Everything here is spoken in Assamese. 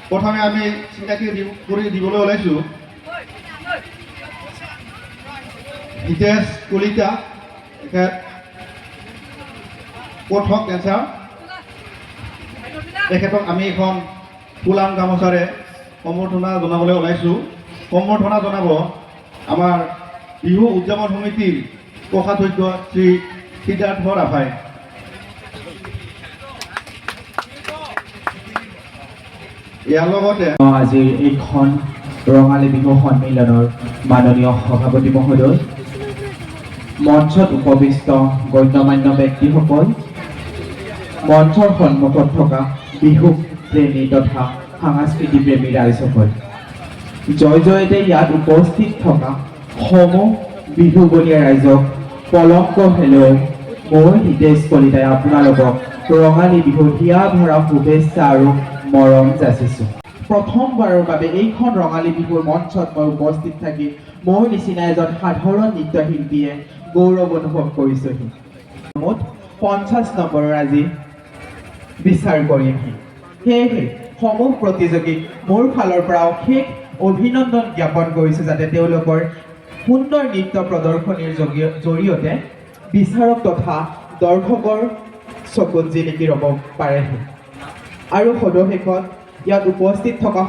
প্ৰথমে আমি চিনাকি কৰি দিবলৈ ওলাইছোঁ হিতেশ কলিতা তেখেত কথক ডেন্সাৰ তেখেতক আমি এখন ফুলাম গামোচাৰে সম্বৰ্ধনা জনাবলৈ ওলাইছোঁ সম্বৰ্ধনা জনাব আমাৰ বিহু উদযাপন সমিতিৰ কোষাধ্যক্ষ শ্ৰী সিদ্ধাৰ্থ ৰাভাই ইয়াৰ লগতে আজিৰ এইখন ৰঙালী বিহু সন্মিলনৰ মাননীয় সভাপতি মহোদয় মঞ্চত উপবিষ্ট গণ্যমান্য ব্যক্তিসকল মঞ্চৰ সন্মুখত থকা বিহু প্ৰেমী তথা সাংস্কৃতিক প্ৰেমী ৰাইজসকল জয় জয়তে ইয়াত উপস্থিত থকা সমূহ বিহুবলীয়া ৰাইজক পলংক হেলৈ মই হিতেশ কলিতাই আপোনালোকক ৰঙালী বিহুৰ হিয়া ভৰা শুভেচ্ছা আৰু মৰম যাচিছোঁ প্ৰথমবাৰৰ বাবে এইখন ৰঙালী বিহুৰ মঞ্চত মই উপস্থিত থাকি মোৰ নিচিনা এজন সাধাৰণ নৃত্যশিল্পীয়ে গৌৰৱ অনুভৱ কৰিছোঁহি মুঠ 50 নম্বৰৰ আজি বিচাৰ কৰিমহি সেয়েহে সমূহ প্ৰতিযোগীক মোৰ ফালৰ পৰা অশেষ অভিনন্দন জ্ঞাপন কৰিছোঁ যাতে তেওঁলোকৰ সুন্দৰ নৃত্য প্ৰদৰ্শনীৰ জৰিয়তে বিচাৰক তথা দৰ্শকৰ চকুত জিলিকি ৰ'ব পাৰেহি আৰু সদশেষত ইয়াত উপস্থিত থকা